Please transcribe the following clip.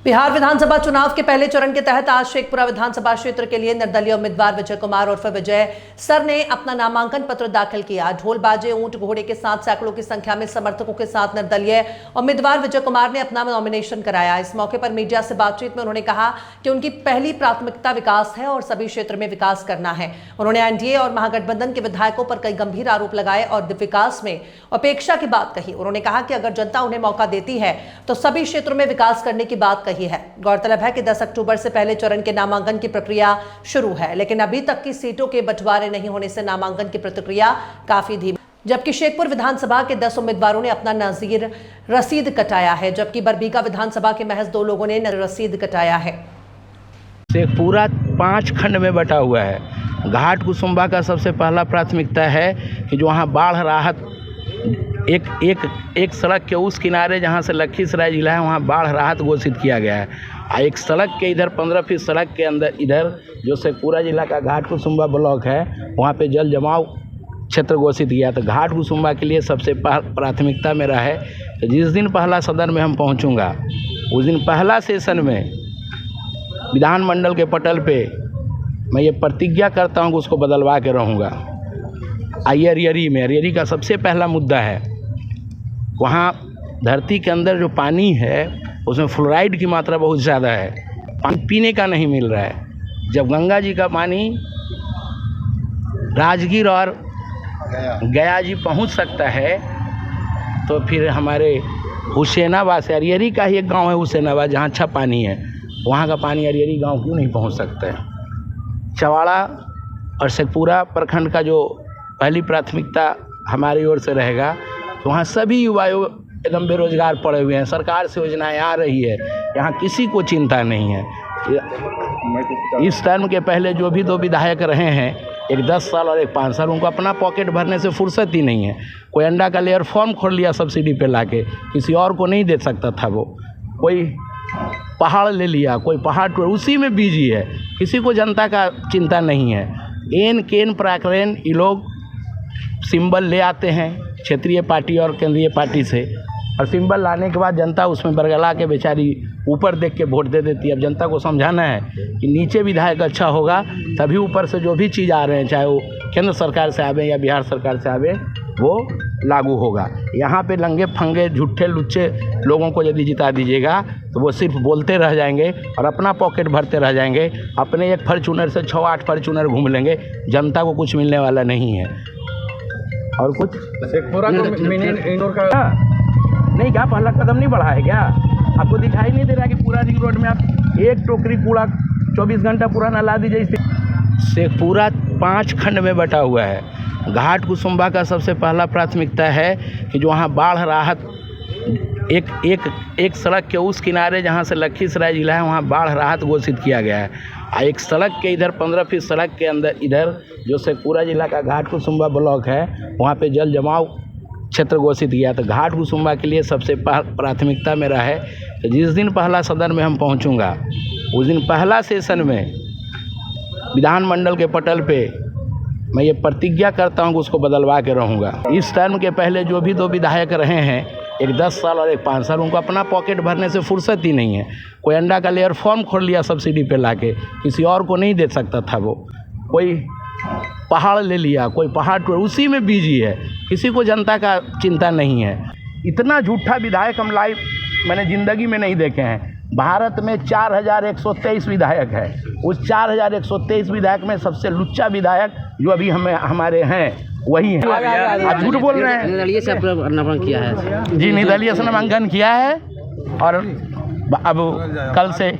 बिहार विधानसभा चुनाव के पहले चरण के तहत आज शेखपुरा विधानसभा क्षेत्र के लिए निर्दलीय उम्मीदवार विजय कुमार उर्फ विजय सर ने अपना नामांकन पत्र दाखिल किया। ढोल बाजे ऊंट घोड़े के साथ सैकड़ों की संख्या में समर्थकों के साथ निर्दलीय उम्मीदवार विजय कुमार ने अपना नॉमिनेशन कराया। इस मौके पर मीडिया से बातचीत में उन्होंने कहा कि उनकी पहली प्राथमिकता विकास है और सभी क्षेत्र में विकास करना है। उन्होंने एनडीए और महागठबंधन के विधायकों पर कई गंभीर आरोप लगाए और विकास में उपेक्षा की बात कही। उन्होंने कहा कि अगर जनता उन्हें मौका देती है तो सभी क्षेत्रों में विकास करने की बात कही है। गौरतलब है कि 10 अक्टूबर से पहले चरण के नामांकन की प्रक्रिया शुरू है, लेकिन अभी तक की सीटों के बंटवारे नहीं होने से नामांकन की प्रक्रिया काफी धीमी, जबकि शेखपुर विधानसभा के 10 उम्मीदवारों ने अपना नजीर रसीद कटाया है, जबकि बरबीघा विधानसभा के महज 2 लोगों ने रसीद कटाया है। शेखपुरा 5 खंड में बटा हुआ है। घाट कुसुम्भा का सबसे पहला प्राथमिकता है कि जो वहाँ बाढ़ राहत एक सड़क के उस किनारे जहाँ से लखीसराय जिला है वहाँ बाढ़ राहत घोषित किया गया है। एक सड़क के इधर 15 फीट सड़क के अंदर इधर जो शेखपुरा जिला का घाट कुसुम्भा ब्लॉक है वहाँ पे जल जमाव क्षेत्र घोषित किया। तो घाट कुसुम्भा के लिए सबसे प्राथमिकता मेरा है कि जिस दिन पहला सदन में हम पहुँचूँगा उस दिन पहला सेशन में विधानमंडल के पटल पे मैं ये प्रतिज्ञा करता हूँ कि उसको बदलवा के रहूँगा। अरियरी का सबसे पहला मुद्दा है, वहाँ धरती के अंदर जो पानी है उसमें फ्लोराइड की मात्रा बहुत ज़्यादा है, पानी पीने का नहीं मिल रहा है। जब गंगा जी का पानी राजगीर और गया जी पहुँच सकता है तो फिर हमारे हुसैनाबाद से अरियरी का ही एक गांव है हुसैनाबाद जहाँ अच्छा पानी है, वहाँ का पानी अरियरी गांव क्यों नहीं पहुँच सकता है। चवाड़ा और शेखपुरा प्रखंड का जो पहली प्राथमिकता हमारी ओर से रहेगा तो वहाँ सभी युवा एकदम बेरोजगार पड़े हुए हैं। सरकार से योजनाएं आ रही है, यहाँ किसी को चिंता नहीं है। इस टर्म के पहले जो भी 2 विधायक रहे हैं, एक 10 साल और एक 5 साल, उनको अपना पॉकेट भरने से फुर्सत ही नहीं है। कोई अंडा का लेयर फॉर्म खोल लिया सब्सिडी पे लाके, किसी और को नहीं दे सकता था वो। कोई पहाड़ ले लिया, कोई पहाड़ उसी में बिजी है, किसी को जनता का चिंता नहीं है। एन केन प्राकरेन ये लोग सिंबल ले आते हैं क्षेत्रीय पार्टी और केंद्रीय पार्टी से, और सिंबल लाने के बाद जनता उसमें बरगला के बेचारी ऊपर देख के वोट दे देती है। अब जनता को समझाना है कि नीचे विधायक अच्छा होगा तभी ऊपर से जो भी चीज़ आ रहे हैं, चाहे वो केंद्र सरकार से आवे या बिहार सरकार से आवे, वो लागू होगा। यहाँ पे लंगे फंगे झूठे लुच्चे लोगों को यदि जिता दीजिएगा तो वो सिर्फ बोलते रह जाएंगे और अपना पॉकेट भरते रह जाएंगे। अपने एक फॉर्च्यूनर से 6-8 फॉर्च्यूनर घूम लेंगे, जनता को कुछ मिलने वाला नहीं है। और कुछ शेखपुरा को इंदौर का नहीं, क्या पहला कदम नहीं बढ़ा है क्या? आपको दिखाई नहीं दे रहा कि पूरा रिंग रोड में आप एक टोकरी कूड़ा 24 घंटा पुराना ला दीजिए। शेखपुरा 5 खंड में बटा हुआ है। घाट कुसुम्भा का सबसे पहला प्राथमिकता है कि जो वहाँ बाढ़ राहत एक सड़क के उस किनारे जहाँ से लखीसराय जिला है वहाँ बाढ़ राहत घोषित किया गया है। एक सड़क के इधर 15 फीट सड़क के अंदर इधर जो शेखपुरा जिला का घाट कुसुम्भा ब्लॉक है वहाँ पे जल जमाव क्षेत्र घोषित किया। तो घाट कुसुम्भा के लिए सबसे प्राथमिकता मेरा है कि जिस दिन पहला सदन में हम पहुँचूँगा उस दिन पहला सेशन में विधानमंडल के पटल पे मैं ये प्रतिज्ञा करता हूँ कि उसको बदलवा के रहूँगा। इस टर्म के पहले जो भी 2 विधायक रहे हैं, एक 10 साल और एक 5 साल, उनको अपना पॉकेट भरने से फुर्सत ही नहीं है। कोई अंडा का लेयर फॉर्म खोल लिया सब्सिडी पे लाके, किसी और को नहीं दे सकता था वो। कोई पहाड़ ले लिया, कोई पहाड़ उसी में बिजी है, किसी को जनता का चिंता नहीं है। इतना झूठा विधायक हम लाइव मैंने ज़िंदगी में नहीं देखे हैं। भारत में 4123 विधायक है, उस 4123 विधायक में सबसे लुच्चा विधायक जो अभी हमारे हैं वही है। आप झूठ बोल रहे हैं। निर्दलीय से नामांकन किया है जी, निर्दलीय से नामांकन किया है और अब कल से